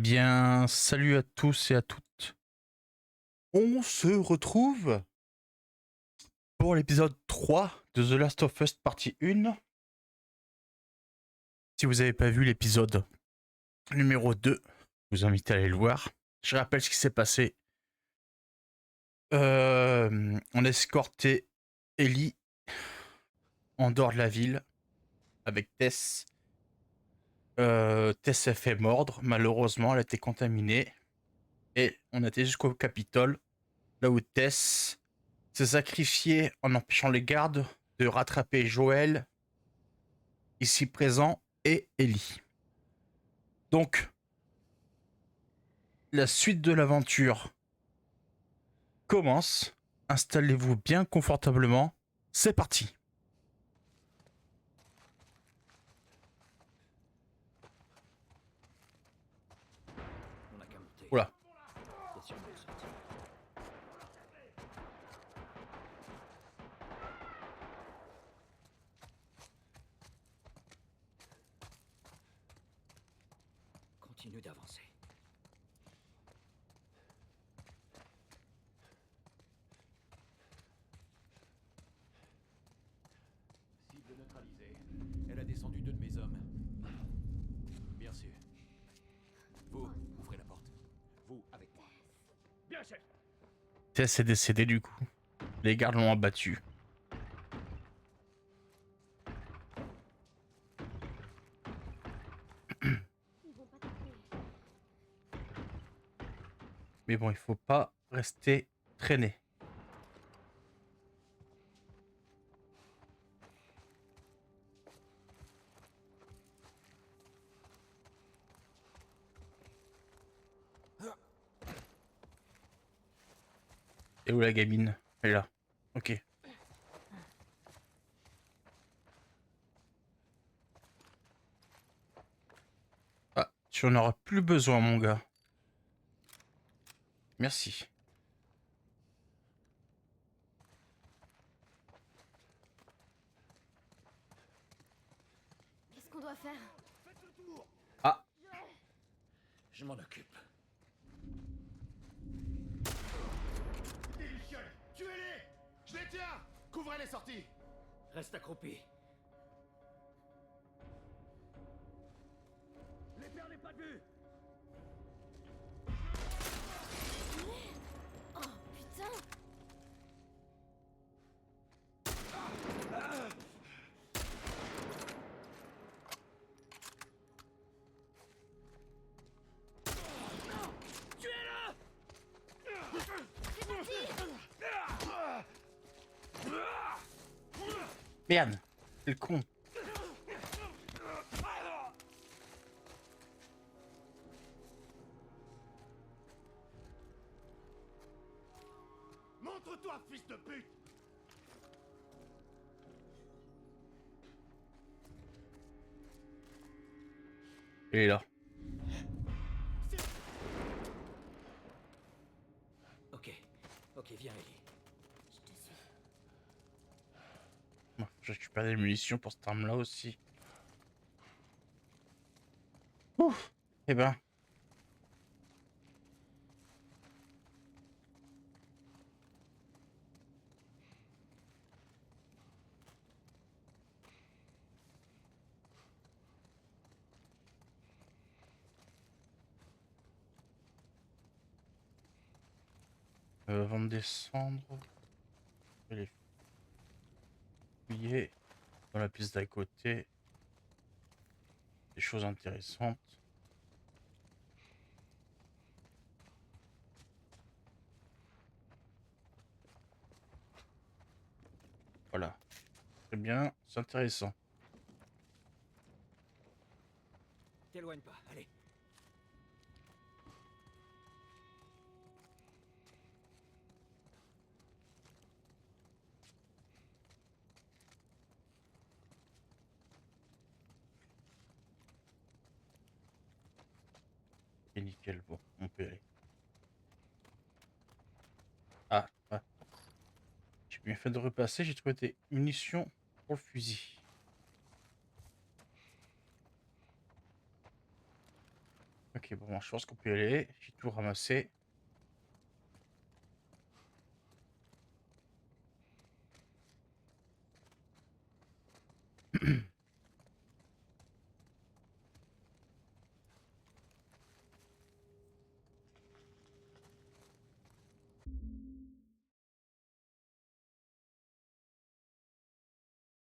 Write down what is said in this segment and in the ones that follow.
Eh bien, salut à tous et à toutes. On se retrouve pour l'épisode 3 de The Last of Us partie 1. Si vous n'avez pas vu l'épisode numéro 2, je vous invite à aller le voir. Je rappelle ce qui s'est passé. On a escorté Ellie en dehors de la ville avec Tess. Tess s'est fait mordre, malheureusement, elle a été contaminée. Et on a été jusqu'au Capitole, là où Tess s'est sacrifiée en empêchant les gardes de rattraper Joël, ici présent, et Ellie. Donc, la suite de l'aventure commence. Installez-vous bien confortablement. C'est parti. On a qu'à monter. Oula. T'es sûr de le sortir. Continue d'avancer. Cible neutralisée. Elle a descendu 2 de mes hommes. Bien sûr. Vous, ouvrez la porte. Vous, avec moi. Bien, chef. Tess est décédée du coup. Les gardes l'ont abattu. Mais bon, il faut pas rester traîné. Et où la gamine? Elle est là. Ok. Ah, tu en auras plus besoin, mon gars. Merci. Qu'est-ce qu'on doit faire? Ah, Je m'en occupe. Délicieux. Tuez-les. Je les tiens. Couvrez les sorties. Reste accroupi. Les perdez pas de vue. Oh putain! merde. Quel con. Montre-toi, fils de pute. Il est là. Ok. Ok, viens, Ellie. Je te suis. Moi, je récupère des munitions pour cette arme-là aussi. Ouf. Eh ben. Avant de descendre, je vais les fouiller dans la piste d'à côté. Des choses intéressantes. Voilà. Très bien, c'est intéressant. T'éloigne pas, allez. Et nickel, bon, on peut y aller. Ah, ah. J'ai bien fait de repasser, j'ai trouvé des munitions pour le fusil. Ok, bon, je pense qu'on peut y aller. J'ai tout ramassé.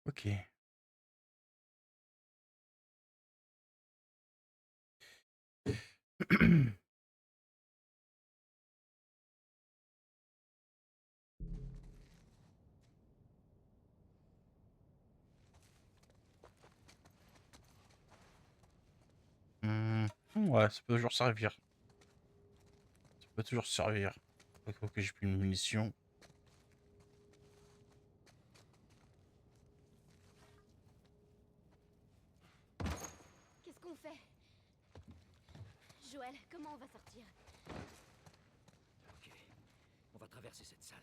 Ok. Ouais, ça peut toujours servir. Ça peut toujours servir. Faut que j'ai plus de munitions. Qu'est-ce qu'on fait? Joël, comment on va sortir? Ok. On va traverser cette salle.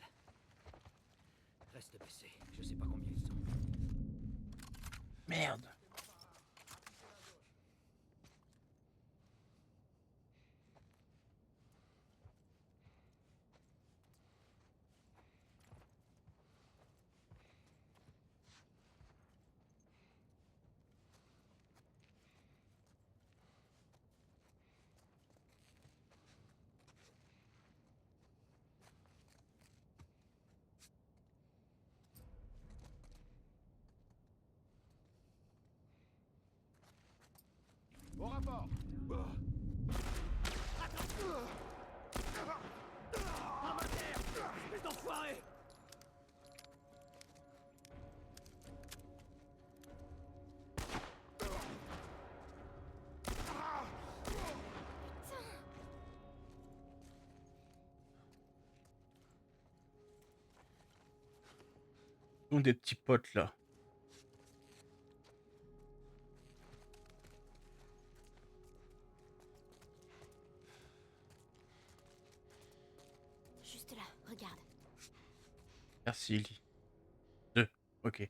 Reste baissé. Je sais pas combien ils sont. Merde. Au rapport. Espèce d'enfoiré! Ils ont des petits potes là. Juste là, regarde. Merci, Ellie. Deux. Ok.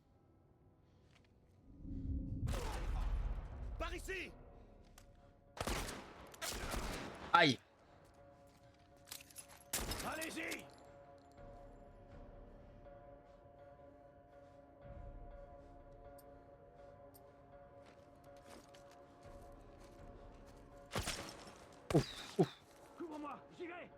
Par ici. Aïe. Allez-y. Couvre-moi! J'y vais!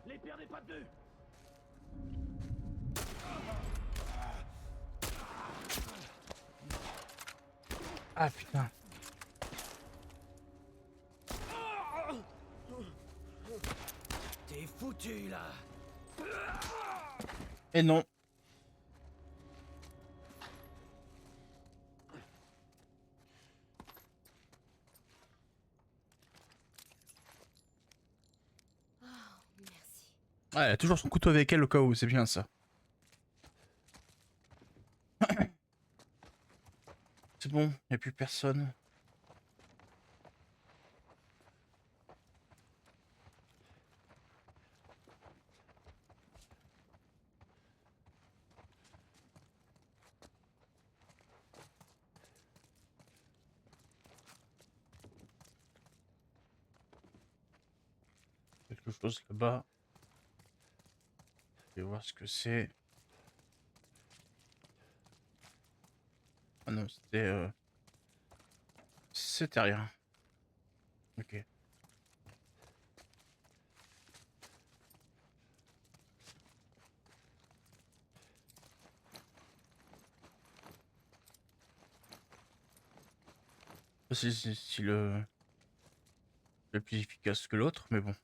Les perdez pas de vue! Ah putain. T'es foutu là! Et non. Oh, merci. Ouais, elle a toujours son couteau avec elle au cas où, c'est bien ça. C'est bon, y a plus personne. Quelque chose là-bas. Je vais voir ce que c'est. Ah non, c'était rien. Ok. C'est le plus efficace que l'autre, mais bon.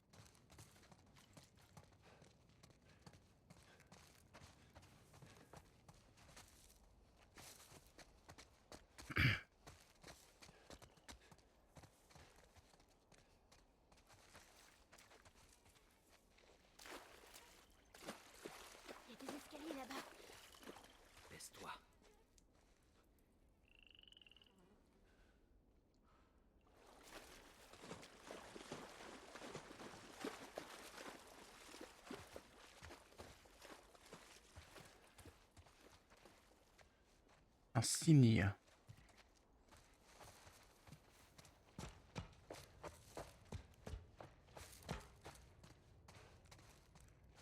Il y a des escaliers là-bas. Baisse-toi. Un signe.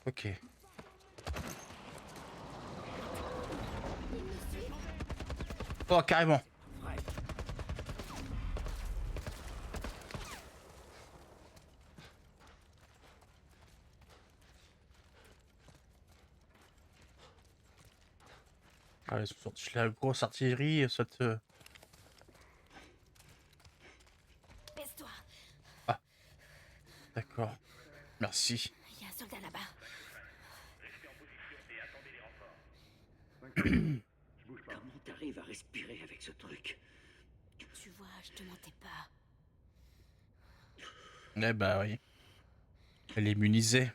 Ok. Oh, carrément. Vrai. Ah, ils sont sortis la grosse artillerie, cette... Baisse-toi. Ah, d'accord. Merci. Il y a un soldat là-bas. Comment t'arrives à respirer avec ce truc? Tu vois, je te mentais pas. Eh bah oui. Elle est immunisée.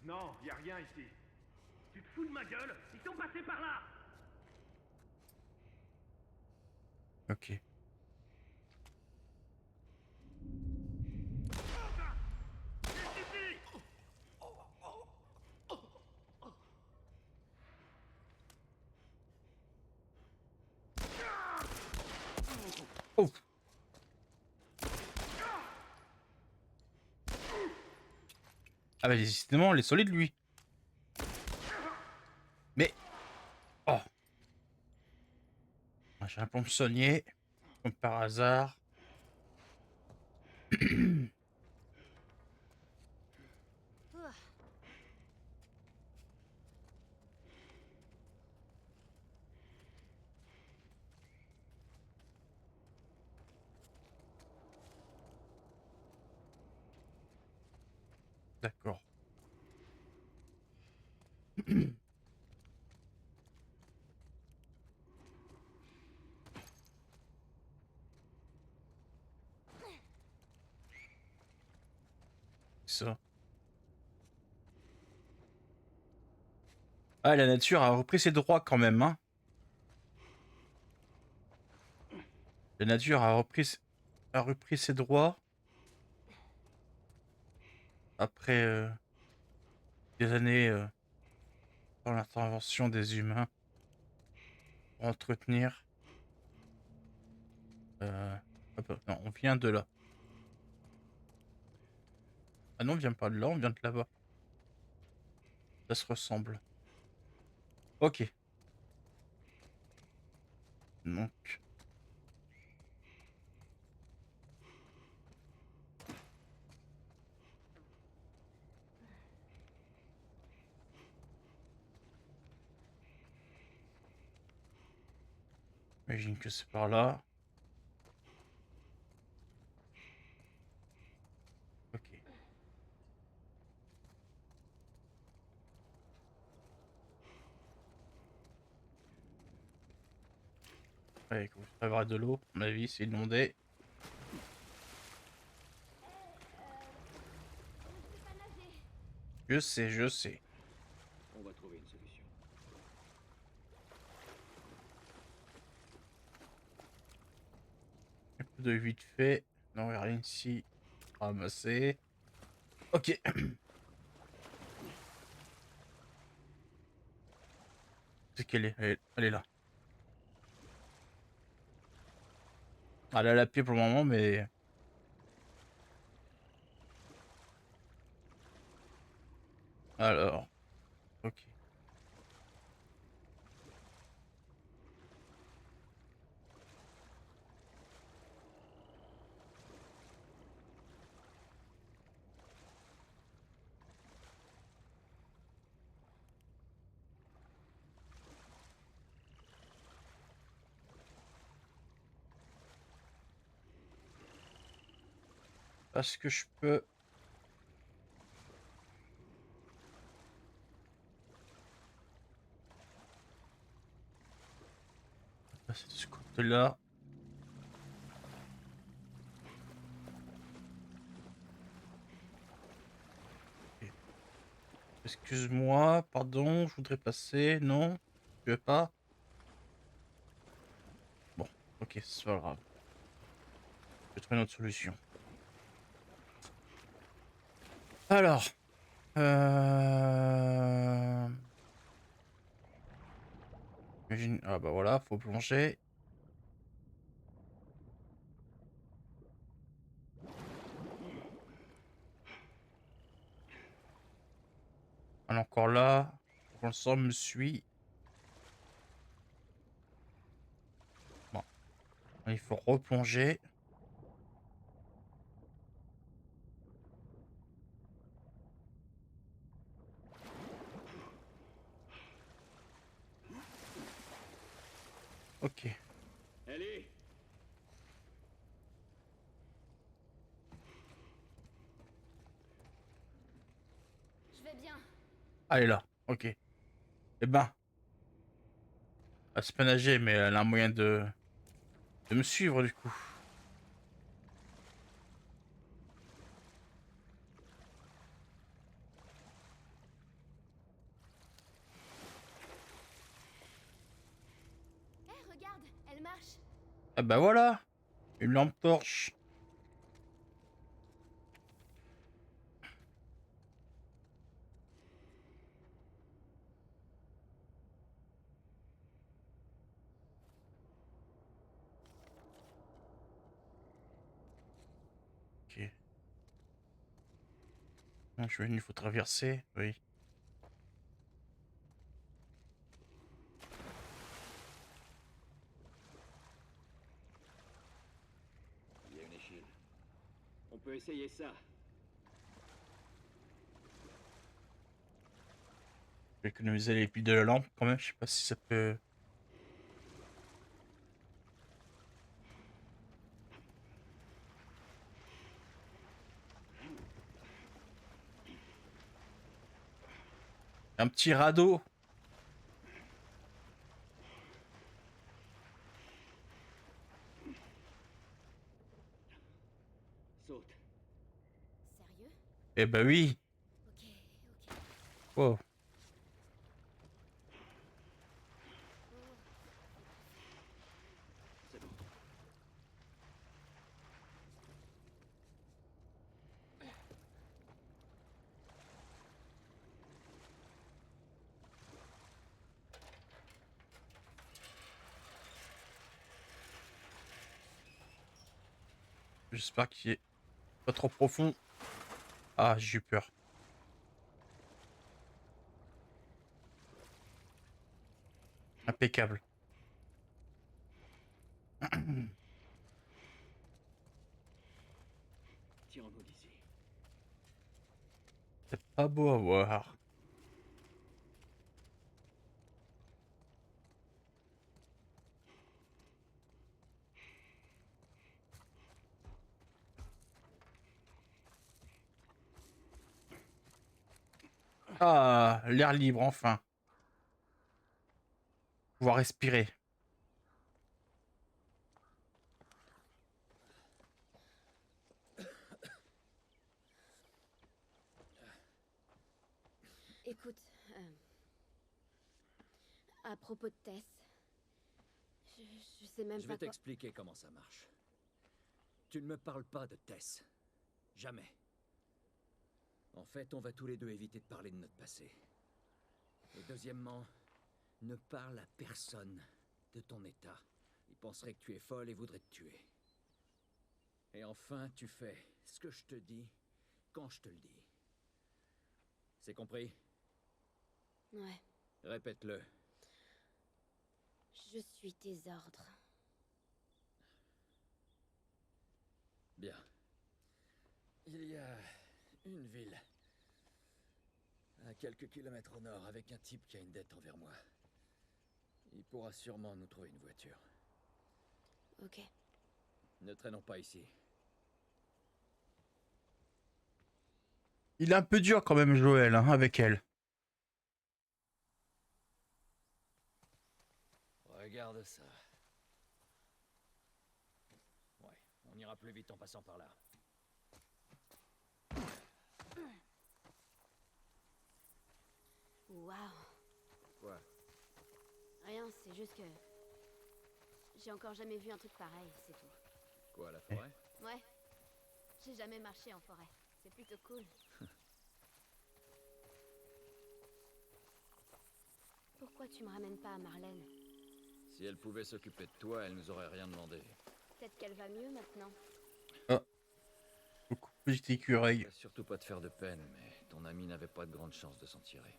Non, y a rien ici. Tu te fous de ma gueule? Ils sont passés par là. Ok. Oh. Ah bah décidément, elle est solide lui. Mais... Oh. J'ai un poinçonnier. Comme par hasard. Ouah. D'accord. Ça. Ah, la nature a repris ses droits quand même, hein. La nature a repris ses droits après des années dans l'intervention des humains pour entretenir. Hop, non, on vient de là. Ah non, on vient pas de là, on vient de là-bas. Ça se ressemble. Ok. Donc, j'imagine que c'est par là. Ok. Ouais, il faut avoir de l'eau. À mon avis, c'est inondé. Je sais pas nager. Je sais, je sais. On va trouver une solution. Un peu de vite fait. Non, il n'y a rien ici. Ramasser. Ok. C'est qu'elle est, elle est là. Elle a la pied pour le moment, mais... Alors, ok. Est-ce que je peux... passer de ce côté-là? Ok. Excuse-moi, pardon, je voudrais passer. Non? Tu veux pas? Bon, ok, c'est pas grave. Je vais trouver une autre solution. Alors... Imagine... Ah bah voilà, faut plonger. On est encore là. Faut qu'on le sort me suit. Bon, il faut replonger. Ok. Ellie. Je vais bien. Elle est là. Ok. Eh ben, elle sait pas nager, mais elle a un moyen de me suivre du coup. Hé, regarde, elle marche. Ah bah voilà. Une lampe torche. Ok. Ah, je suis venu, il faut traverser. Oui. Il y a une échelle. On peut essayer ça. Je vais économiser les piles de la lampe quand même. Je sais pas si ça peut. Un petit radeau. Saute. Sérieux? Eh bah oui. Ok, ok. Wow. C'est bon. J'espère qu'il est pas trop profond. Ah, j'ai eu peur. Impeccable. Tirons-nous d'ici. C'est pas beau à voir. Ah, l'air libre enfin. Pouvoir respirer. Écoute, à propos de Tess, je sais même Je pas vais quoi... t'expliquer comment ça marche. Tu ne me parles pas de Tess. Jamais. En fait, on va tous les deux éviter de parler de notre passé. Et deuxièmement, ne parle à personne de ton état. Il penserait que tu es folle et voudrait te tuer. Et enfin, tu fais ce que je te dis quand je te le dis. C'est compris? Ouais, Répète-le. je suis tes ordres. Bien. Il y a une ville à quelques kilomètres au nord avec un type qui a une dette envers moi. Il pourra sûrement nous trouver une voiture. Ok. Ne traînons pas ici. Il est un peu dur quand même, Joël, hein, avec elle. Regarde ça. Ouais, on ira plus vite en passant par là. Waouh. Quoi? Rien, c'est juste que... J'ai encore jamais vu un truc pareil, c'est tout. Quoi, la forêt? Ouais. J'ai jamais marché en forêt. C'est plutôt cool. Pourquoi tu me ramènes pas à Marlène? Si elle pouvait s'occuper de toi, elle nous aurait rien demandé. Peut-être qu'elle va mieux maintenant. Ah, coucou, petit écureuil. Surtout pas te faire de peine, mais ton ami n'avait pas de grande chance de s'en tirer.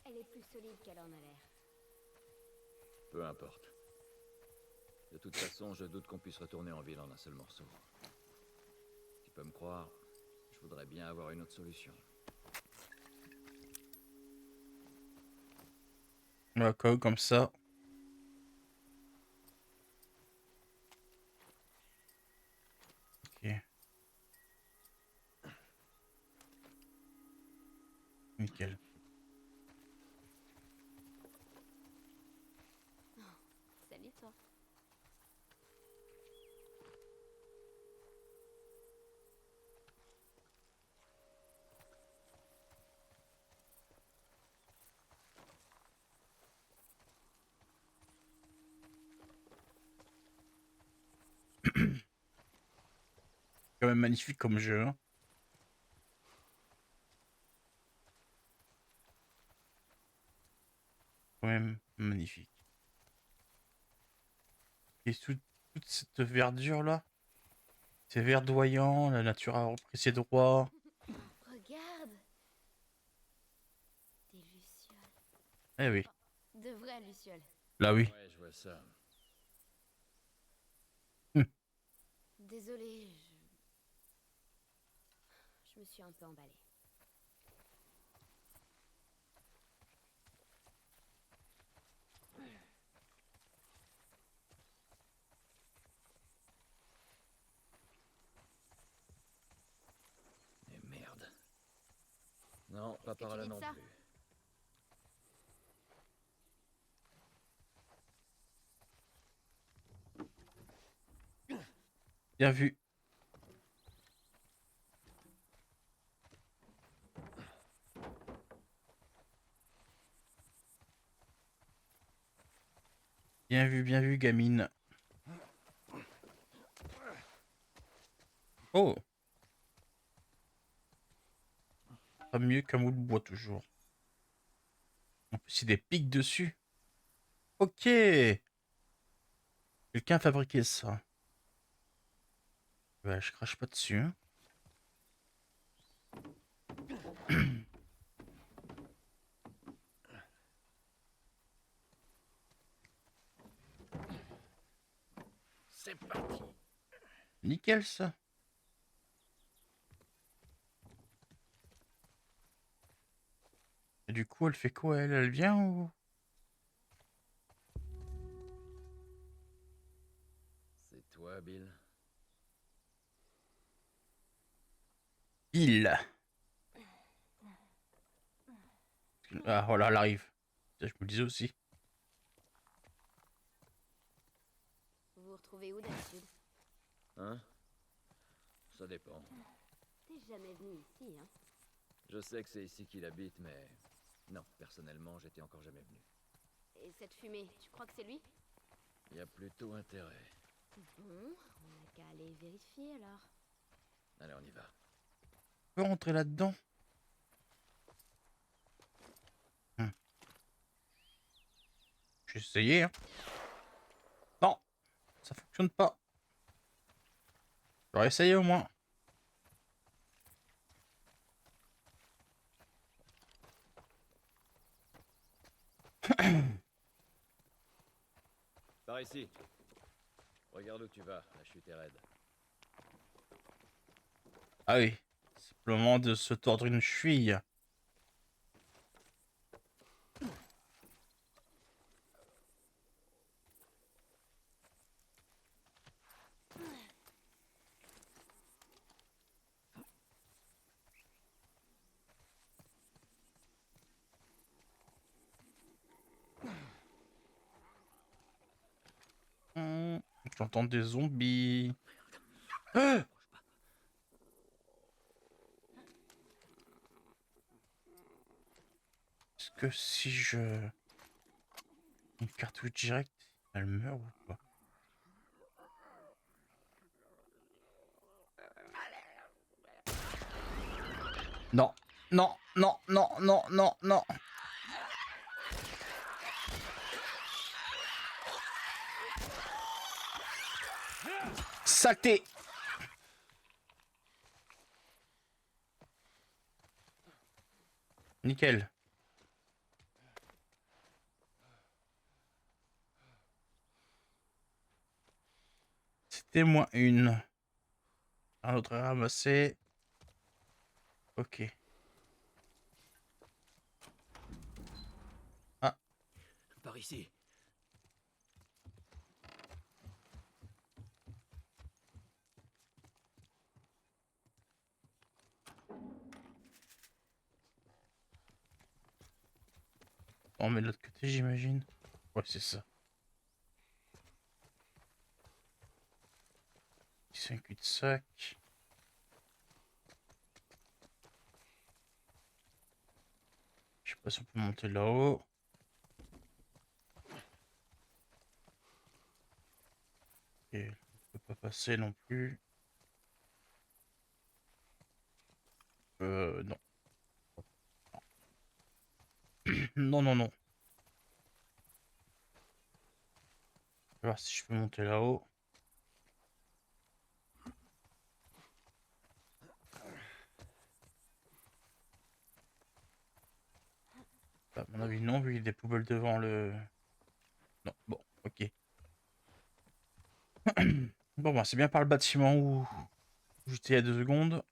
Elle est plus solide qu'elle en a l'air. Peu importe. De toute façon, je doute qu'on puisse retourner en ville en un seul morceau. Tu peux me croire, je voudrais bien avoir une autre solution. D'accord, comme ça. Ok. Nickel. Salut toi. Quand même magnifique comme jeu. Hein. Quand même magnifique. Et toute cette verdure là, c'est verdoyant, la nature a repris ses droits. Regarde. Des lucioles. Eh oui, De vraies lucioles. là oui. Ouais, je vois ça. Désolée, je me suis un peu emballée. Et merde. Non, pas Qu'est-ce que par tu là dis de non ça? plus. Bien vu. Bien vu, gamine. Oh, pas mieux qu'un moule de bois toujours. En plus, il y a des pics dessus. Ok. Quelqu'un a fabriqué ça. Ouais, je crache pas dessus. Hein. C'est parti. Nickel ça. Et du coup, elle fait quoi elle? Elle vient ou... C'est toi, Bill. Il. Ah voilà, elle arrive. Ça, je me le disais aussi. Vous vous retrouvez où d'habitude? Hein? Ça dépend. T'es jamais venu ici, hein? Je sais que c'est ici qu'il habite, mais... Non, personnellement, j'étais encore jamais venu. Et cette fumée, tu crois que c'est lui? Il y a plutôt intérêt. Bon, on n'a qu'à aller vérifier alors. Allez, on y va. On peut rentrer là-dedans. J'ai essayé. Hein. Non, ça fonctionne pas. J'aurais essayé au moins. Par ici. Regarde où tu vas, la chute est raide. Ah oui, simplement de se tordre une cheville. J'entends des zombies. Ah, est-ce que si je... Une cartouche directe, elle meurt ou pas? Non, non, non, non, non, non, non. Saleté! Nickel. C'était moins une. Un autre à ramasser. Ok. Ah, Par ici. on met de l'autre côté, j'imagine. Ouais, c'est ça. C'est un cul-de-sac. Je sais pas si on peut monter là-haut. Et on peut pas passer non plus. Non. Non, non, non. Je vais voir si je peux monter là-haut. À mon avis, non, vu qu'il y a des poubelles devant le... Non, bon, ok. Bon, bah, c'est bien par le bâtiment où j'étais il y a 2 secondes.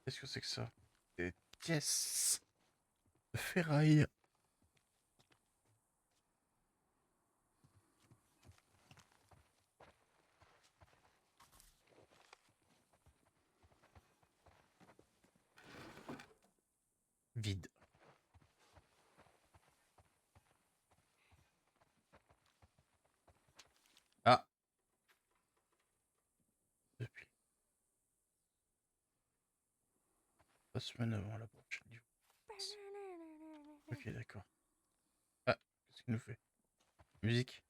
Qu'est-ce que c'est que ça? Des pièces de ferraille. Vide. Ah, depuis la semaine avant la prochaine. Ok, d'accord. Ah, qu'est-ce qu'il nous fait? Musique.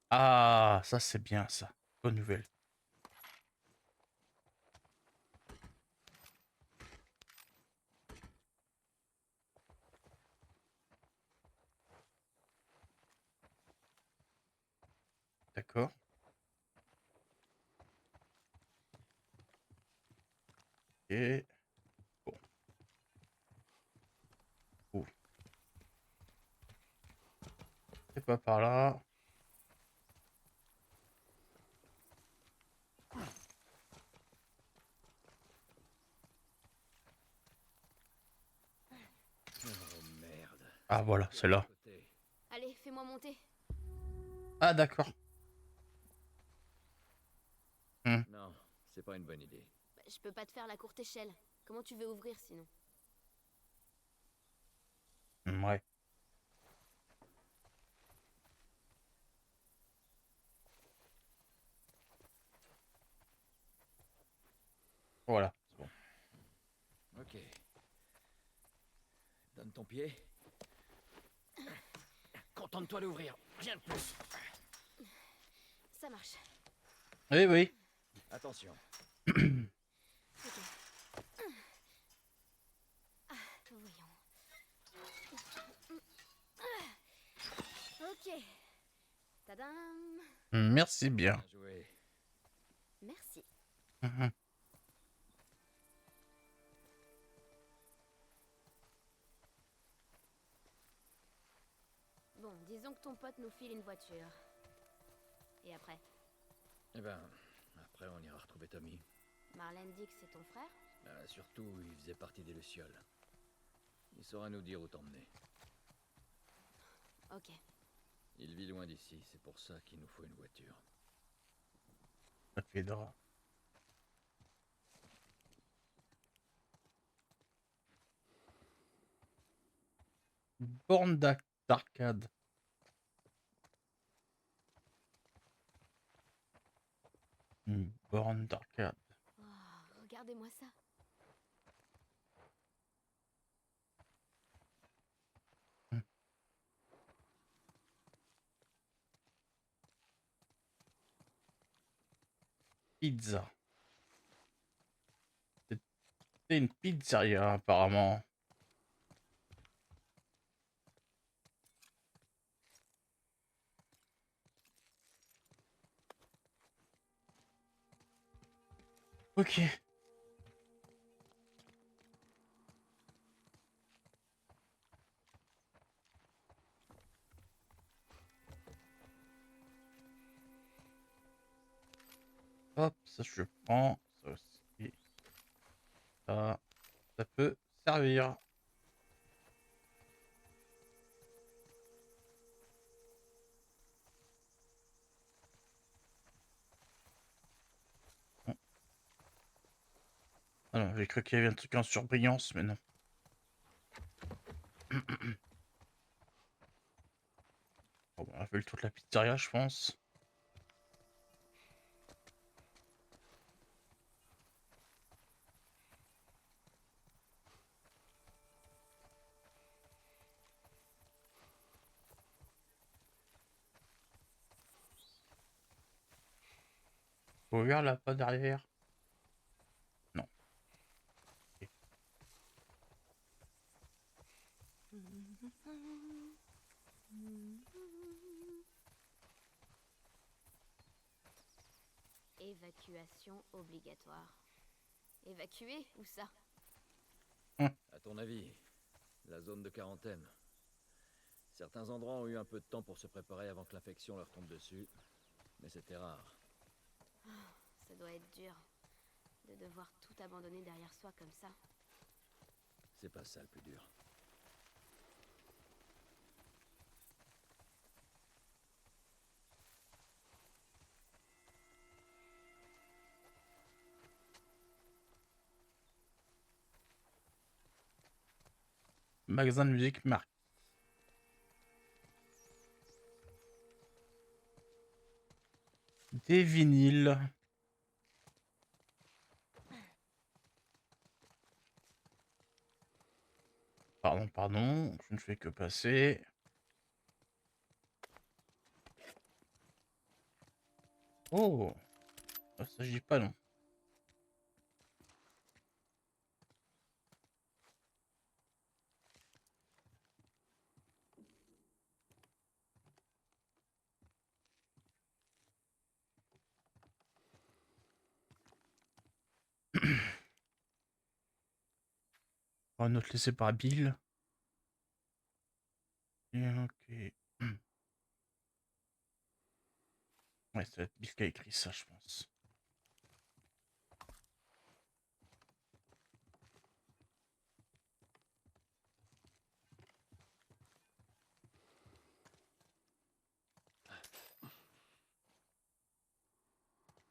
Ah, ça c'est bien ça. Bonne nouvelle. D'accord. Et bon. Oh. C'est pas par là. Oh merde. Ah voilà, c'est là. Côté. Allez, fais-moi monter. Ah d'accord. Hmm. Non, c'est pas une bonne idée. Bah, je peux pas te faire la courte échelle. Comment tu veux ouvrir sinon? Ouais. Voilà, c'est bon. Ok. Donne ton pied. Contente-toi d'ouvrir. Rien de plus. Ça marche. Oui, oui. Attention. Ok. Voyons. Ok. Tadam. Merci bien. Bien joué. Merci. Mhm. Bon, disons que ton pote nous file une voiture. Et après, Eh ben, après on ira retrouver Tommy. Marlène dit que c'est ton frère? Surtout, il faisait partie des Lucioles. Il saura nous dire où t'emmener. Ok. Il vit loin d'ici, c'est pour ça qu'il nous faut une voiture. Ça t'aidera. Borne d'arcade. Une borne d'arcade. Oh, regardez-moi ça. Hmm. Pizza. C'est une pizzeria, apparemment. Ok. Hop, ça je prends. Ça aussi. Ça peut servir. Ah non, j'ai cru qu'il y avait un truc en surbrillance, mais non. Bon, on a fait le tour de la pizzeria, je pense. Faut ouvrir là-bas derrière. Non. Ok. Évacuation obligatoire. Évacuer? Où ça? À ton avis, la zone de quarantaine. Certains endroits ont eu un peu de temps pour se préparer avant que l'infection leur tombe dessus, mais c'était rare. Ça doit être dur de devoir tout abandonner derrière soi comme ça. C'est pas ça le plus dur. Magasin de musique marque. Des vinyles. Pardon, pardon. Je ne fais que passer. Oh, il ne s'agit pas non. On va note laissée par Bill. Et ok. Ouais, ça va être Bill qui a écrit ça, je pense.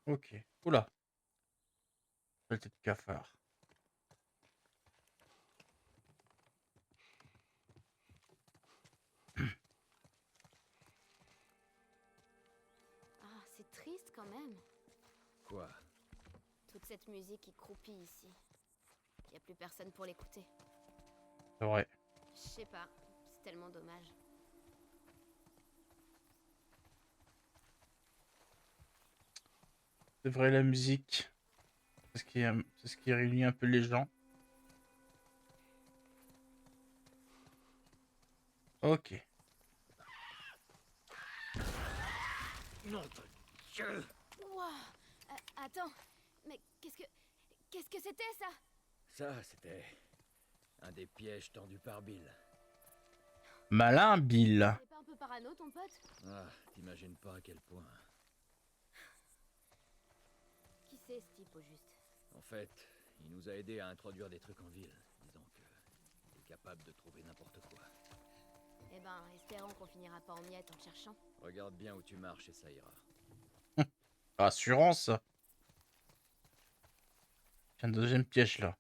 Ok. Oula. Saleté de cafard. Ah, c'est triste quand même. Quoi? Toute cette musique qui croupit ici. Y a plus personne pour l'écouter. C'est vrai. Je sais pas, c'est tellement dommage. C'est vrai, la musique. C'est ce qui réunit un peu les gens. Ok. Non, Dieu! Wouah, attends, mais qu'est-ce que c'était ça? Ça, c'était un des pièges tendus par Bill. Malin, Bill. Il est pas un peu parano ton pote? Ah, t'imagines pas à quel point. Qui c'est ce type au juste? En fait, il nous a aidés à introduire des trucs en ville. Disons que il est capable de trouver n'importe quoi. Eh ben, espérons qu'on finira pas en miettes en le cherchant. Regarde bien où tu marches et ça ira. Assurance. Un deuxième piège là.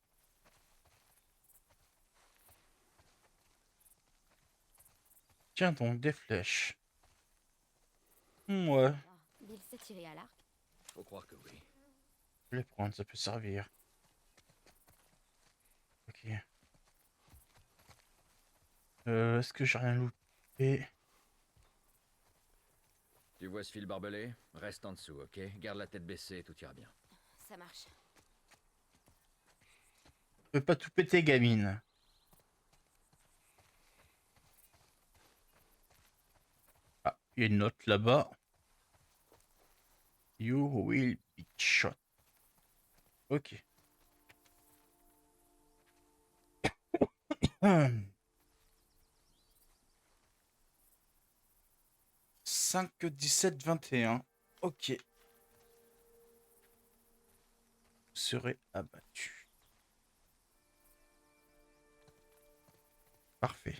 Tiens donc des flèches. Ouais, Ah, Bill s'est tiré à l'arc. Faut croire que oui. je vais les prendre, ça peut servir. Ok. Est-ce que j'ai rien loupé? Tu vois ce fil barbelé? Reste en dessous, ok? Garde la tête baissée et tout ira bien. Ça marche. Fais pas tout péter, gamine. Ah, il y a une note là-bas. You will be shot. Ok. 5-17-21. Ok. Serait abattu. Parfait.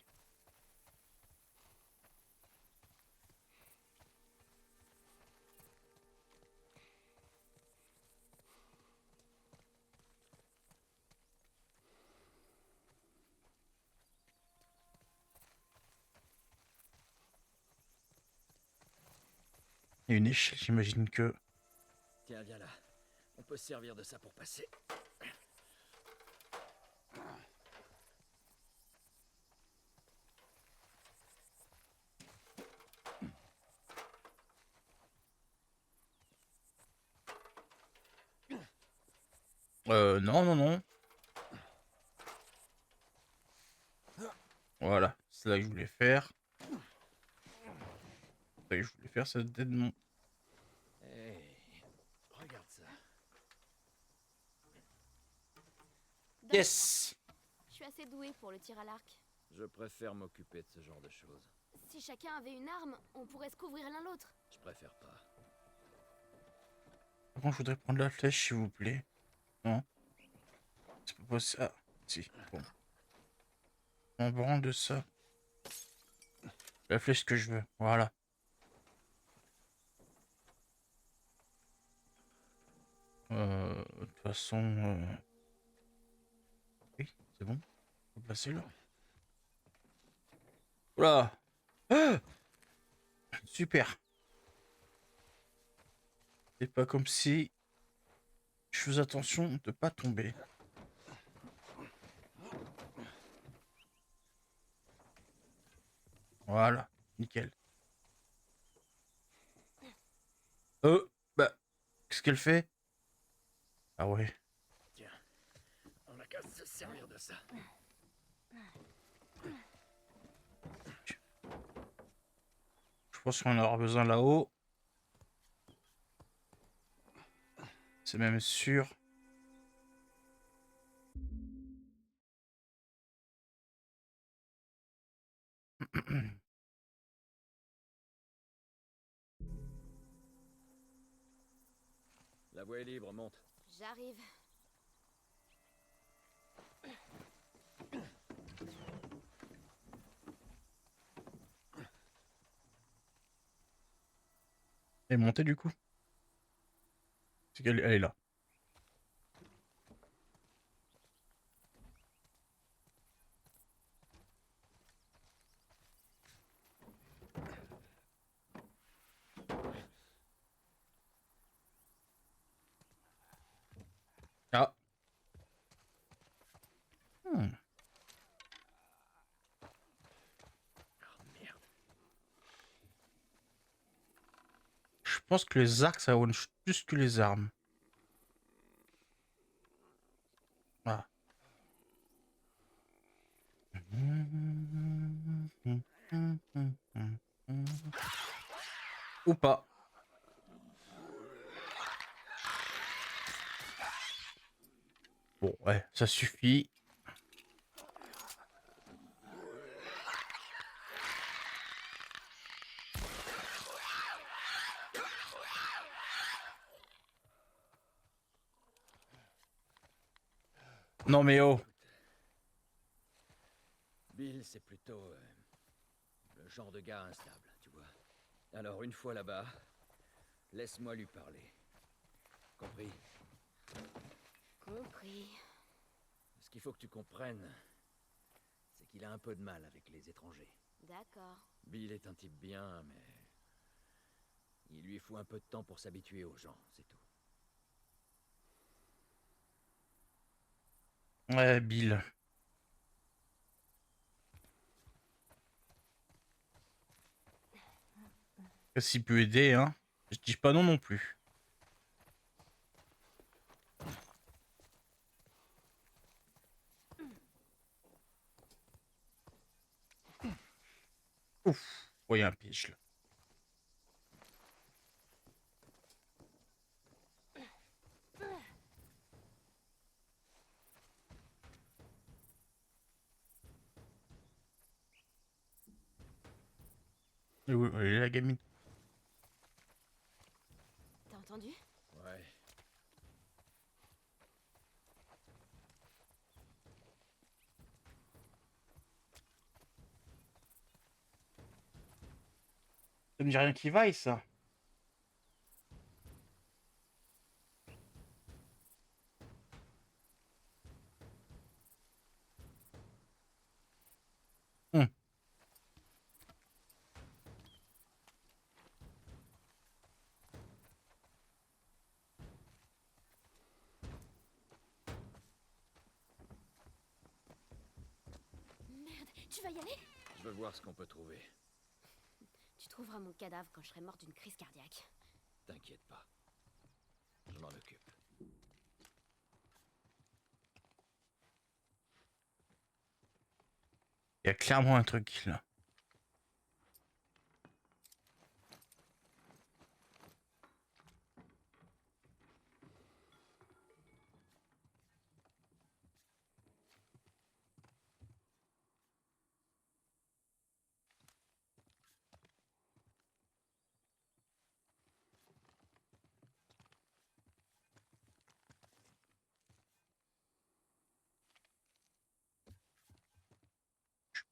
Il y a une échelle, j'imagine que... Tiens, viens là. On peut se servir de ça pour passer. Non, non, non. Voilà. C'est là que je voulais faire. C'est là que je voulais faire, ça donne mon... Hey, regarde ça. Donne-moi. Yes! Je suis assez douée pour le tir à l'arc. Je préfère m'occuper de ce genre de choses. Si chacun avait une arme, on pourrait se couvrir l'un l'autre. Je préfère pas. Par contre, je voudrais prendre la flèche, s'il vous plaît. Non. C'est pas possible. Ah, si. Bon. On branle de ça. La flèche que je veux. Voilà. De toute façon... Oui, c'est bon. Faut placer là. Oula! Ah, super. C'est pas comme si je faisais attention de pas tomber. Voilà, nickel. Bah, qu'est-ce qu'elle fait? Ah ouais. Tiens, on a qu'à se servir de ça. Je pense qu'on en aura besoin là-haut. C'est même sûr. La voie est libre, monte. J'arrive. Elle est montée du coup. C'est qu'elle elle est là. Ah. Hmm. Oh merde. Je pense que les arcs, ça one plus que les armes. Ah. Ou pas. Bon, ouais, ça suffit. Non mais oh. Bill, c'est plutôt le genre de gars instable, tu vois. Alors, une fois là-bas, laisse-moi lui parler. Compris? Compris. Ce qu'il faut que tu comprennes, c'est qu'il a un peu de mal avec les étrangers. D'accord. Bill est un type bien, mais il lui faut un peu de temps pour s'habituer aux gens, c'est tout. Ouais, Bill. S'il peut aider, hein. Je dis pas non non plus. Ouf. Oh, il y a un piège là. Elle est la gamine. T'as entendu? Ouais. Ça me dit rien qui vaille, ça. Hum. Merde, tu vas y aller? Je veux voir ce qu'on peut trouver. Tu trouveras mon cadavre quand je serai morte d'une crise cardiaque. T'inquiète pas. Je m'en occupe. Il y a clairement un truc là.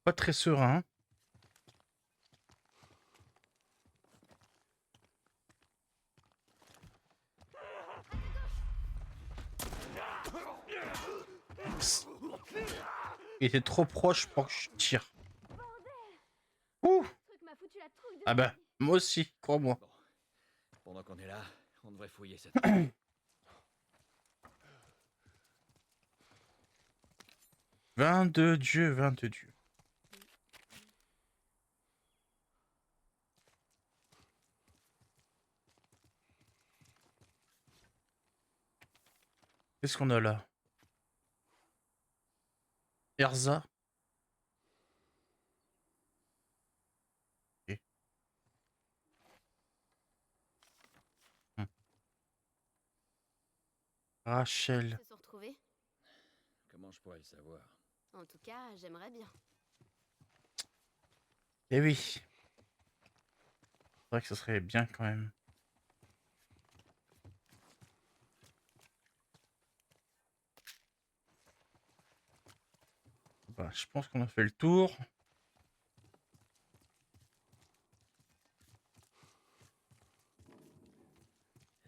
Pas très serein. Il était trop proche pour que je tire. Ouh. Ce truc m'a foutu la trouille de Ah bah, moi aussi, crois-moi. Bon. Pendant qu'on est là, on devrait fouiller cette... 22 dieux, 22 dieux. Qu'est-ce qu'on a là? Erza. Ok. Hmm. Rachel. se sont retrouvés. Comment je pourrais le savoir? En tout cas, j'aimerais bien. Eh oui. C'est vrai que ce serait bien quand même. Bah, je pense qu'on a fait le tour.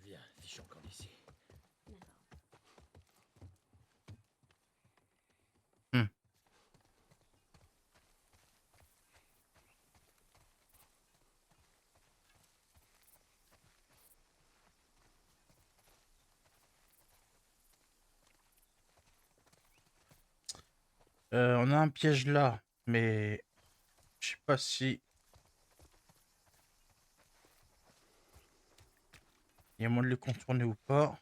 Viens, fichons camp d'ici. D'accord. Hmm. On a un piège là, mais je sais pas si il y a moyen de le contourner ou pas.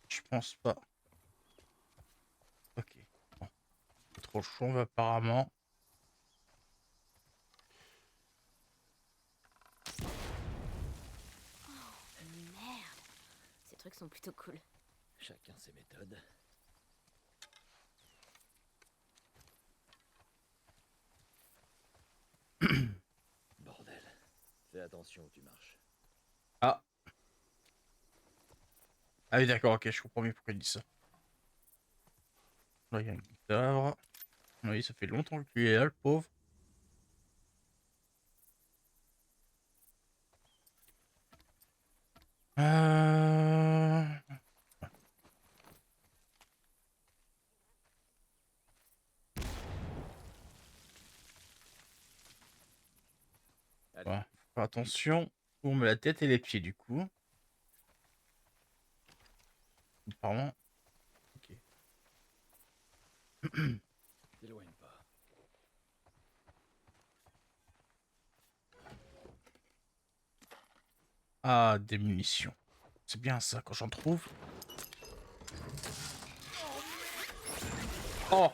Je pense pas. Ok. Bon. Trop chauve apparemment. Merde. Ces trucs sont plutôt cool. Chacun ses méthodes. Bordel. Fais attention où tu marches. Ah. Ah oui, d'accord, ok, je comprends mieux pourquoi il dit ça. Là, il y a un cadavre. Oui, ça fait longtemps qu'il est là, le pauvre. Euh... Allez, Ouais, faut faire attention où on met la tête et les pieds du coup. Apparemment. Ok. t'éloigne pas. Ah, des munitions. C'est bien ça quand j'en trouve. Oh!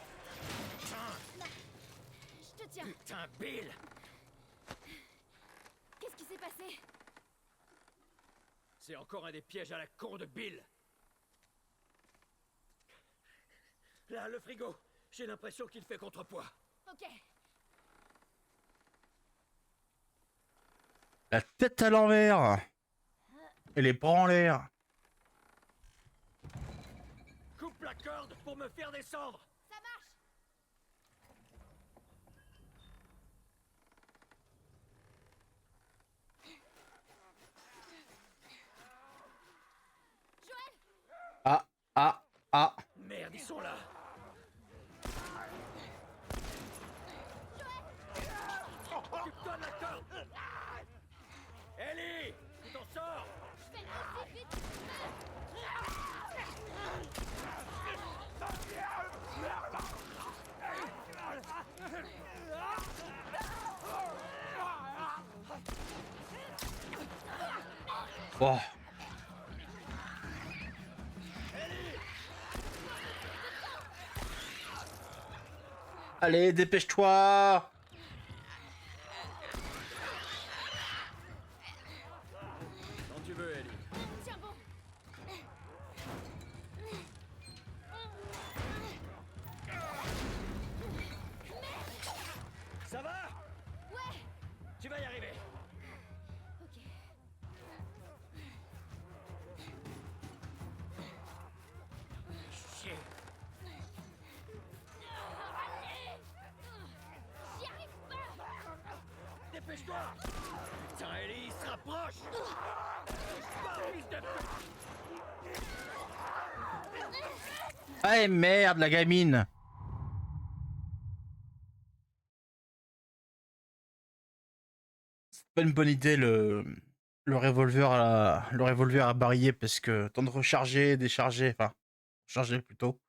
Putain, Bill! Qu'est-ce qui s'est passé? C'est encore un des pièges à la con de Bill! Là, le frigo! J'ai l'impression qu'il fait contrepoids. Ok. La tête à l'envers. Et les bras en l'air. Coupe la corde pour me faire descendre! Ça marche. Ah, ah, ah. Merde, ils sont là! Occupe-toi de la corde! Ellie! Tu t'en sors! Je fais aussi vite que Oh. Allez, dépêche-toi. Quand tu veux, Ellie. tiens bon. Ça va? Ouais. Tu vas y arriver! Ok. Chier! J'y arrive pas. Dépêche-toi! Putain, Ellie, il se rapproche! Fils de pute! Ah merde, la gamine. C'est pas une bonne idée le revolver à barillet parce que temps de recharger, décharger, enfin charger plutôt.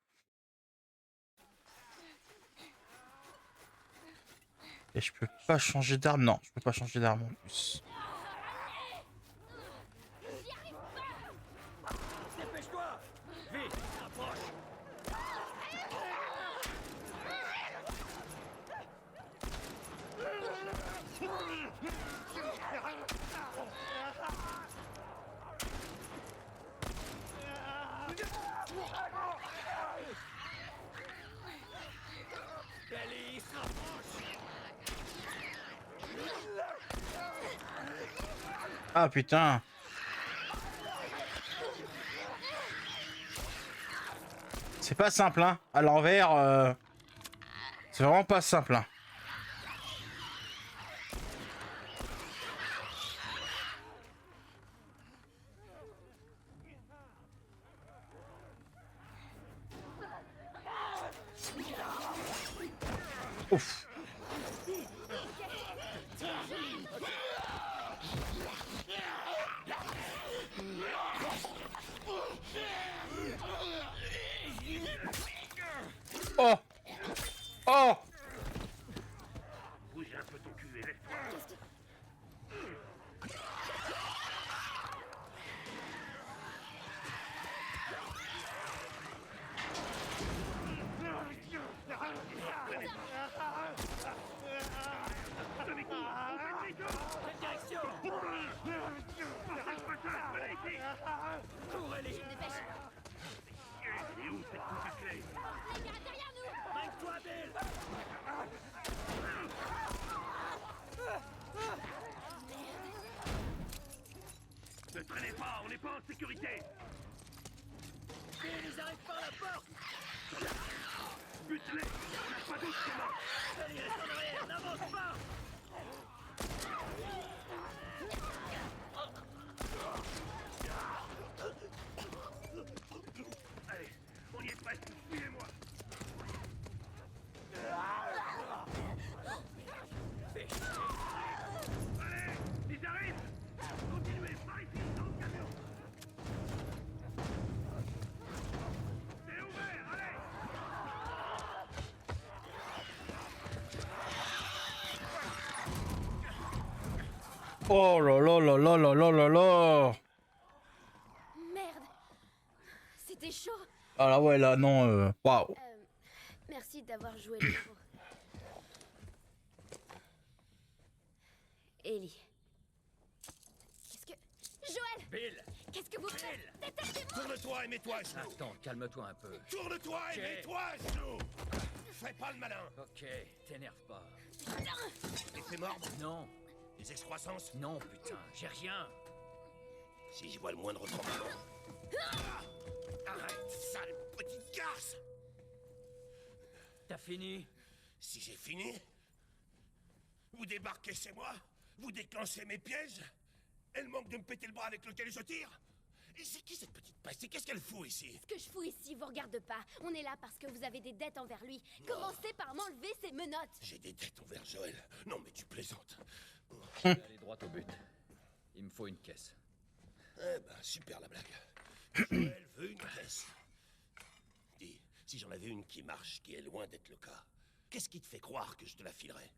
Et je peux pas changer d'arme, non, je peux pas changer d'arme en plus. Dépêche-toi! Vite, rapproche! Ellie, il se rapproche! Ah putain. C'est pas simple, hein. À l'envers, c'est vraiment pas simple, hein. Ouf. Oh. Oh. Bouge un peu ton cul et laisse-toi. Quelle direction? Cours, Ellie! Dépêche. Et où cette foutue clé? Les gars derrière nous. Mec-toi, Bill! Ne traînez pas, on n'est pas en sécurité. Bill, ils arrivent par la porte! Bute-les, on n'a pas d'autre chemin. Ellie, reste en arrière, n'avance pas! Allez, on y est presque, suivez-moi. Allez, ils arrivent. Continuez, par ici, dans le camion. C'est ouvert, allez. Oh là là là là là là là là. Merde. C'était chaud. Ah là ouais là non waouh. Merci d'avoir joué le faux. Ellie. Qu'est-ce que... Joël! Bill! Qu'est-ce que vous faites? Détachez-moi! Tourne-toi et mets-toi à genoux. Attends, calme-toi un peu. Tourne-toi et Ok. mets-toi à genoux. Fais pas le malin. Ok, t'énerve pas. Effet mort. Non, Des excroissances. non, putain, j'ai rien. Si je vois le moindre tremblement. Ah, arrête, sale petite garce. T'as fini? Si j'ai fini, vous débarquez chez moi, vous déclenchez mes pièges. Elle manque de me péter le bras avec lequel je tire. Et c'est qui cette petite peste? Et qu'est-ce qu'elle fout ici? Ce que je fous ici vous regarde pas. On est là parce que vous avez des dettes envers lui. Commencez par m'enlever ces menottes. J'ai des dettes envers Joël. Non mais tu plaisantes. Je vais aller droit au but. Il me faut une caisse. Eh ben, super la blague. Joël veut une caisse. Dis, si j'en avais une qui marche, qui est loin d'être le cas, qu'est-ce qui te fait croire que je te la filerais?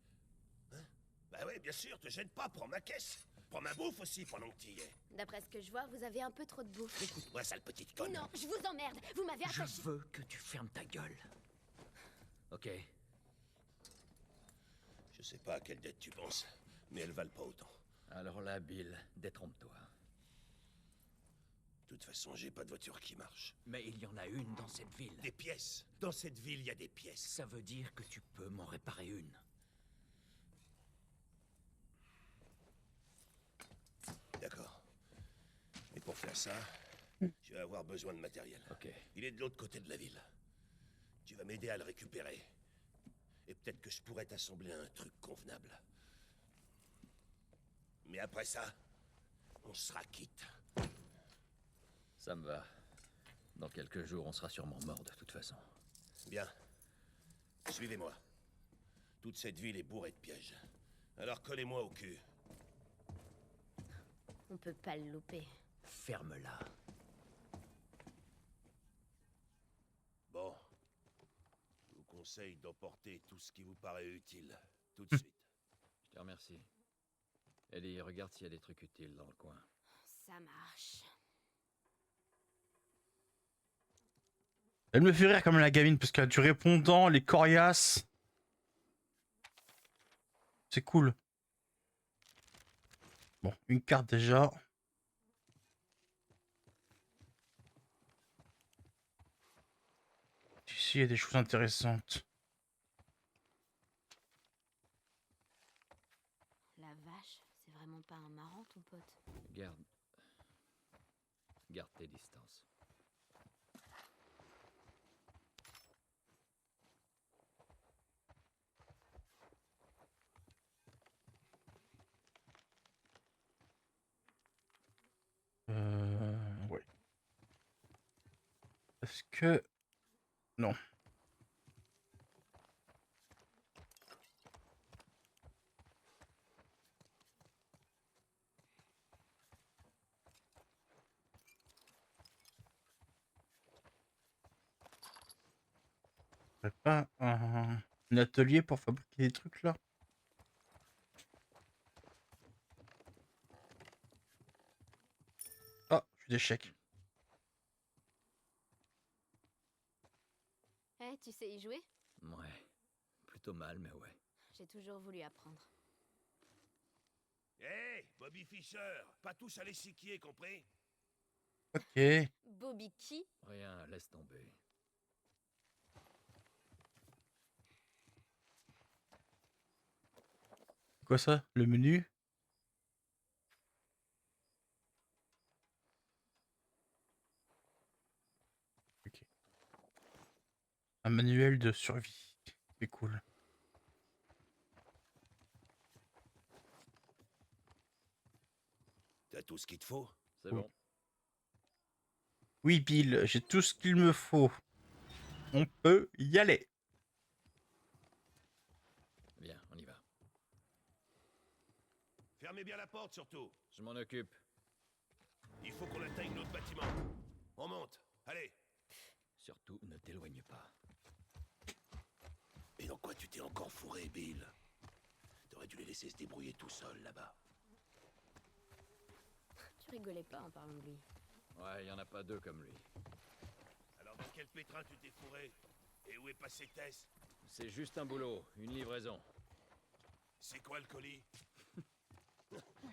Hein? Bah ouais, bien sûr, te gêne pas, prends ma caisse. Prends ma bouffe aussi pendant que tu y es. D'après ce que je vois, vous avez un peu trop de bouffe. Écoute-moi, sale petite conne. Non, je vous emmerde. Vous m'avez Je attaché. veux que tu fermes ta gueule. Ok, Je sais pas à quelle dette tu penses, mais elles valent pas autant. alors là, Bill, détrompe-toi. De toute façon, j'ai pas de voiture qui marche. Mais il y en a une dans cette ville. Des pièces. Dans cette ville, il y a des pièces. Ça veut dire que tu peux m'en réparer une. D'accord. Et pour faire ça, je vais avoir besoin de matériel. Ok. Il est de l'autre côté de la ville. Tu vas m'aider à le récupérer. Et peut-être que je pourrais t'assembler un truc convenable. Mais après ça, on sera quitte. Ça me va. Dans quelques jours, on sera sûrement mort de toute façon. Bien. Suivez-moi. Toute cette ville est bourrée de pièges. Alors collez-moi au cul. On peut pas le louper. Ferme-la. Bon. Je vous conseille d'emporter tout ce qui vous paraît utile. Tout de suite. Je te remercie. Ellie, regarde s'il y a des trucs utiles dans le coin. Ça marche. Elle me fait rire comme la gamine parce qu'elle a du répondant, les coriaces. C'est cool. Bon, une carte déjà. Ici, il y a des choses intéressantes. La vache, c'est vraiment pas un marrant, ton pote. Garde. Garde tes distances. Ouais. Est-ce que... Non. Pas un atelier pour fabriquer des trucs là? Ah, je suis d'échec. Eh, tu sais y jouer? Ouais. Plutôt mal, mais ouais. J'ai toujours voulu apprendre. Hé, Bobby Fischer, pas tous à l'échiquier, compris? Ok. Bobby qui? Rien, laisse tomber. Quoi ça? Le menu? Ok. Un manuel de survie. C'est cool. T'as tout ce qu'il te faut? C'est Oh. bon. Oui, Bill, j'ai tout ce qu'il me faut. On peut y aller. Bien, on y va. Fermez bien la porte, surtout. Je m'en occupe. Il faut qu'on atteigne notre bâtiment. On monte. Allez. Surtout, ne t'éloigne pas. Et dans quoi tu t'es encore fourré, Bill? T'aurais dû les laisser se débrouiller tout seuls, là-bas. Tu rigolais pas en parlant de lui. Ouais, y en a pas deux comme lui. Alors dans quel pétrin tu t'es fourré? Et où est passé Tess? C'est juste un boulot, une livraison. C'est quoi le colis?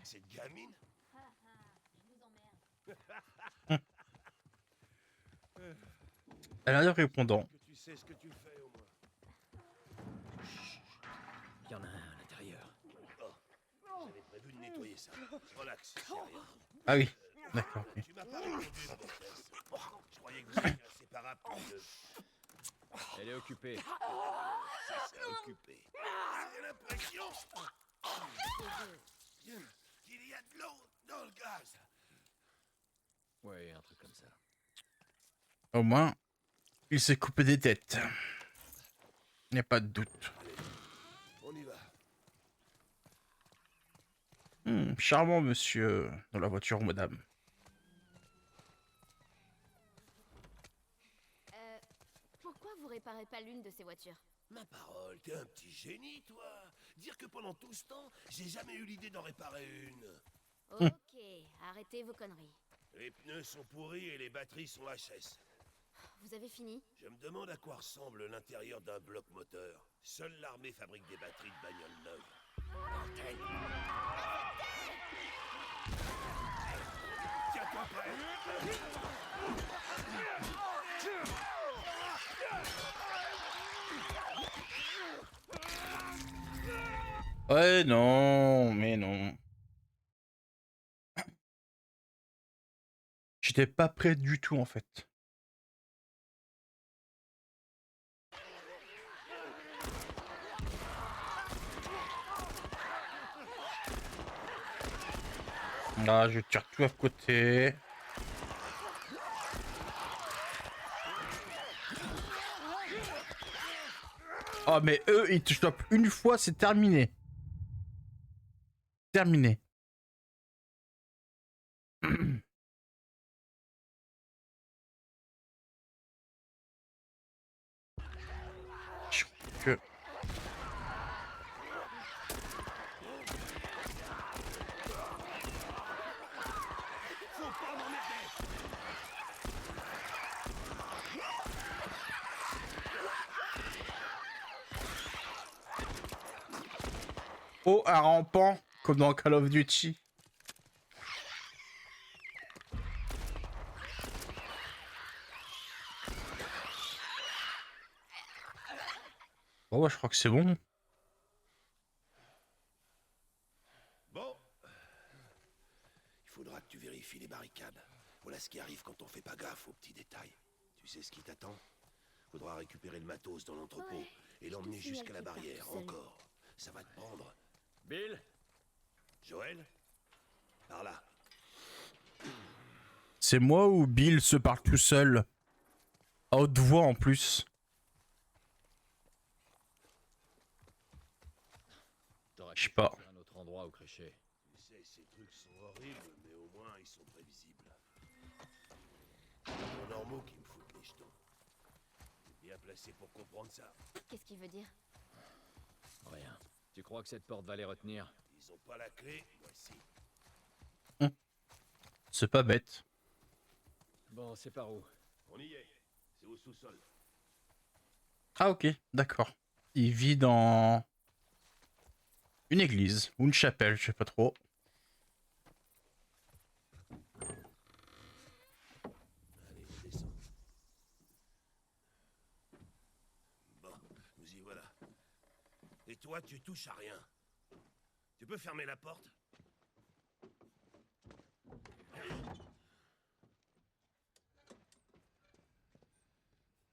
Cette gamine? Je vous emmerde. Elle a l'air répondant. Que tu sais ce que tu fais au moins. Il y en a un à l'intérieur. Oh, j'avais prévu de nettoyer ça. Relax, c'est rien. Ah oui, d'accord. Ok. Tu m'as pas répondu, mon Tess. Je croyais que vous étiez inséparables tous les deux. Elle est occupée. C'est ça, occupé. J'ai l'impression qu'il y a de l'eau dans le gaz. Ouais, un truc comme ça. Au moins, il s'est coupé des têtes. Il n'y a pas de doute. On y va. Charmant monsieur dans la voiture, madame. Pourquoi vous réparez pas l'une de ces voitures? Ma parole, t'es un petit génie, toi. Dire que pendant tout ce temps, j'ai jamais eu l'idée d'en réparer une. Ok, arrêtez vos conneries. Les pneus sont pourris et les batteries sont HS. Vous avez fini? Je me demande à quoi ressemble l'intérieur d'un bloc moteur. Seule l'armée fabrique des batteries de bagnoles neuves. Bordel! Tiens-toi prêt! Ouais, non, mais non. J'étais pas prêt du tout, en fait. Là, je tire tout à côté. Oh, mais eux, ils te chopent une fois, c'est terminé. Terminé. Je crois que... Oh, un rampant, comme dans Call of Duty. Oh, ouais, je crois que c'est bon. Bon. Il faudra que tu vérifies les barricades. Voilà ce qui arrive quand on fait pas gaffe aux petits détails. Tu sais ce qui t'attend? Faudra récupérer le matos dans l'entrepôt Ouais, et l'emmener signale jusqu'à la qu'il part barrière. tout seul. Encore. Ça va te prendre. Bill? Joël? Par là. C'est moi ou Bill se parle tout seul? À haute voix en plus. T'aurais Je sais pu pas. choisir un autre endroit où crécher. Tu sais, ces trucs sont horribles, mais au moins ils sont prévisibles. C'est les normaux qui me foutent les jetons. T'es bien placé pour comprendre ça. Qu'est-ce qu'il veut dire? Rien. Tu crois que cette porte va les retenir? Ils ont pas la clé, voici. C'est pas bête. Bon, c'est par où? On y est. C'est au sous-sol. Ah ok, d'accord. Il vit dans une église ou une chapelle, je sais pas trop. Allez, on descend. Bon, nous y voilà. Et toi, tu touches à rien. Tu peux fermer la porte?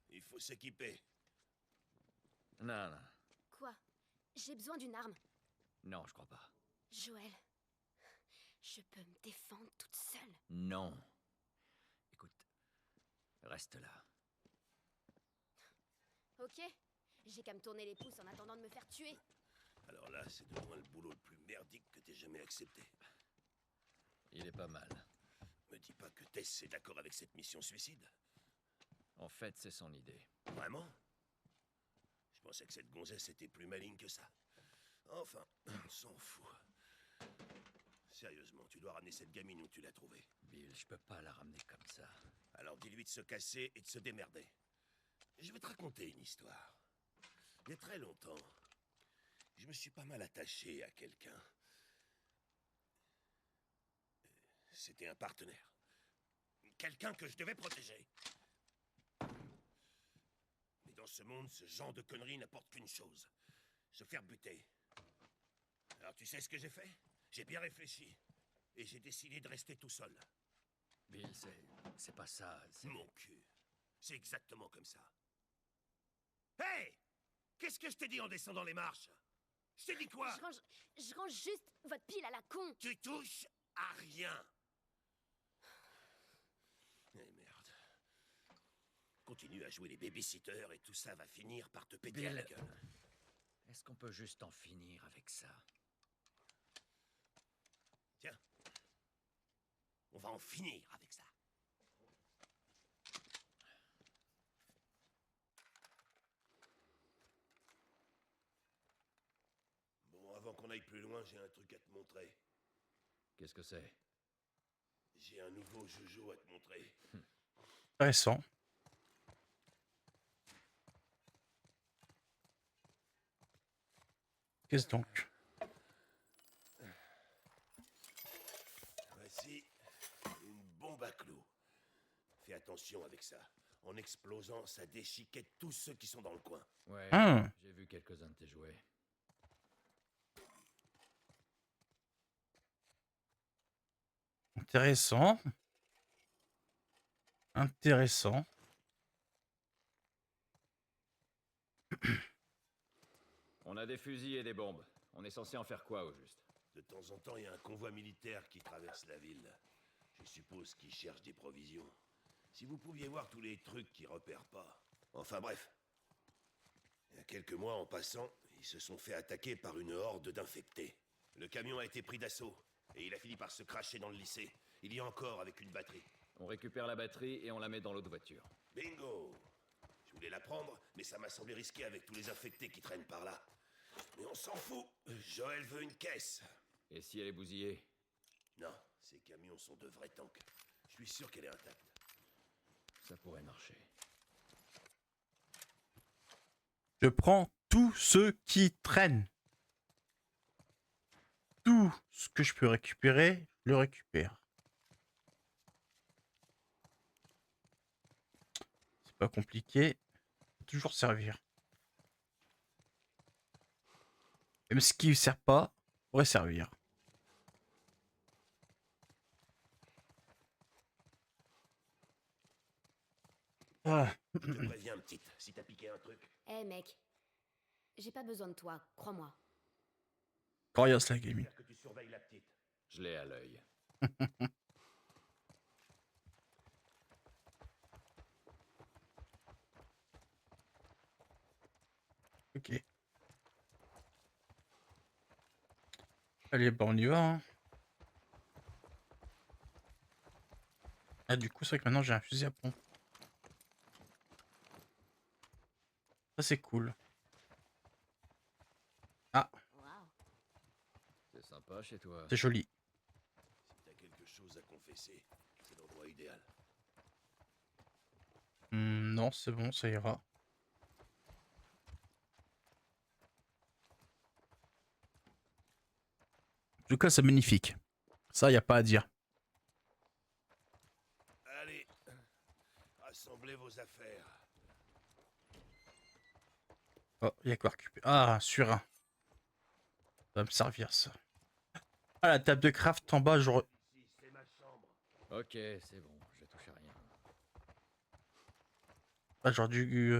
Il faut s'équiper. Non, non. Quoi? J'ai besoin d'une arme. Non, je crois pas. Joël, je peux me défendre toute seule. Non. Écoute, reste là. Ok? J'ai qu'à me tourner les pouces en attendant de me faire tuer. Alors là, c'est de loin le boulot le plus merdique que t'aies jamais accepté. Il est pas mal. Me dis pas que Tess est d'accord avec cette mission suicide. En fait, c'est son idée. Vraiment? Je pensais que cette gonzesse était plus maligne que ça. Enfin, on s'en fout. Sérieusement, tu dois ramener cette gamine où tu l'as trouvée. Bill, je peux pas la ramener comme ça. Alors dis-lui de se casser et de se démerder. Je vais te raconter une histoire. Il y a très longtemps, je me suis pas mal attaché à quelqu'un. C'était un partenaire. Quelqu'un que je devais protéger. Mais dans ce monde, ce genre de conneries n'apporte qu'une chose. Se faire buter. Alors tu sais ce que j'ai fait? J'ai bien réfléchi. Et j'ai décidé de rester tout seul. Bill, c'est pas ça. Mon cul. C'est exactement comme ça. Hey! Qu'est-ce que je t'ai dit en descendant les marches? Je t'ai dit quoi? Je range juste votre pile à la con. Tu touches à rien. Eh merde. Continue à jouer les babysitters et tout ça va finir par te péter à la Bill, gueule. est-ce qu'on peut juste en finir avec ça? Tiens. On va en finir avec ça. Bon, avant qu'on aille plus loin, j'ai un truc à te montrer. Qu'est-ce que c'est? J'ai un nouveau Jojo à te montrer. Intéressant. Qu'est-ce donc? Voici une bombe à clous. Fais attention avec ça. En explosant, ça déchiquette tous ceux qui sont dans le coin. Ouais, Ah. j'ai vu quelques-uns de tes jouets. Intéressant. Intéressant. On a des fusils et des bombes. On est censé en faire quoi, au juste? De temps en temps, il y a un convoi militaire qui traverse la ville. Je suppose qu'ils cherchent des provisions. Si vous pouviez voir tous les trucs qu'ils repèrent pas. Enfin bref. Il y a quelques mois, en passant, ils se sont fait attaquer par une horde d'infectés. Le camion a été pris d'assaut, et il a fini par se cracher dans le lycée. Il y a encore avec une batterie. On récupère la batterie et on la met dans l'autre voiture. Bingo! Je voulais la prendre, mais ça m'a semblé risqué avec tous les infectés qui traînent par là. Mais on s'en fout. Joël veut une caisse. Et si elle est bousillée? Non, ces camions sont de vrais tanks. Je suis sûr qu'elle est intacte. Ça pourrait marcher. Je prends tous ceux qui traînent. Tout ce que je peux récupérer, je le récupère. C'est pas compliqué. Toujours servir. Même ce qui ne sert pas, pourrait servir. Ah. Je te préviens, petite, si t'as piqué un truc. Eh mec, j'ai pas besoin de toi, crois-moi. Coriace la gaming. J'espère que tu surveilles la petite. Je l'ai à l'œil. Ok. Allez, bah on y va. Hein. Ah, du coup, c'est vrai que maintenant j'ai un fusil à pompe. Ça, c'est cool. Ah, Waouh. C'est sympa chez toi. c'est joli. Si t'as quelque chose à confesser, c'est l'endroit idéal. Non, c'est bon, ça ira. En tout cas, c'est magnifique. Ça, y a pas à dire. Allez, rassemblez vos affaires. Oh, il y a quoi récupérer. Ah, sur un. Ça va me servir, ça. Ah, la table de craft en bas, Ici, c'est ma chambre. Ok, c'est bon, je touche à rien. Ah, j'aurais dû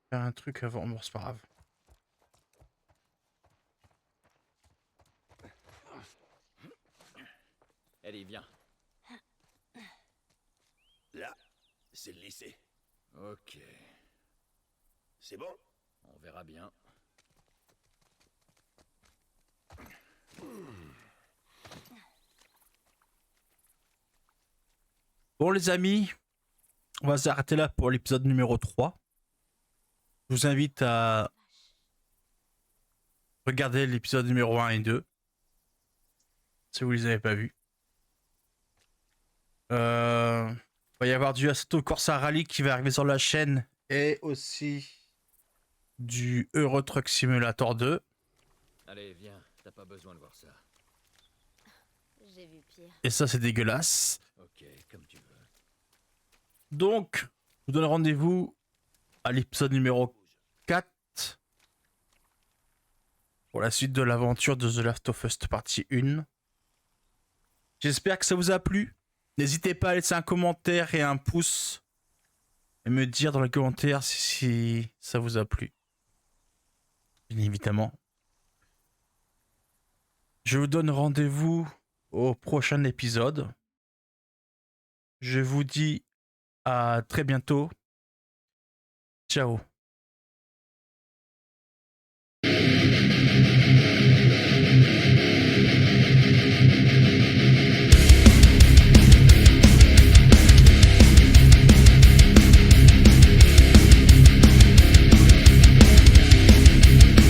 faire un truc avant. Bon, c'est pas grave. Allez, viens. Là, c'est le lycée. Ok, C'est bon? on verra bien. Bon, les amis, on va s'arrêter là pour l'épisode numéro 3. Je vous invite à regarder l'épisode numéro 1 et 2. Si vous les avez pas vus. Il va y avoir du Assetto Corsa Rally qui va arriver sur la chaîne. Et aussi du Euro Truck Simulator 2. Allez, viens, t'as pas besoin de voir ça. J'ai vu pire. Et ça, c'est dégueulasse. Ok, comme tu veux. Donc, je vous donne rendez-vous à l'épisode numéro 4 pour la suite de l'aventure de The Last of Us partie 1. J'espère que ça vous a plu. N'hésitez pas à laisser un commentaire et un pouce et me dire dans les commentaires si ça vous a plu. Bien évidemment. Je vous donne rendez-vous au prochain épisode. Je vous dis à très bientôt. Ciao.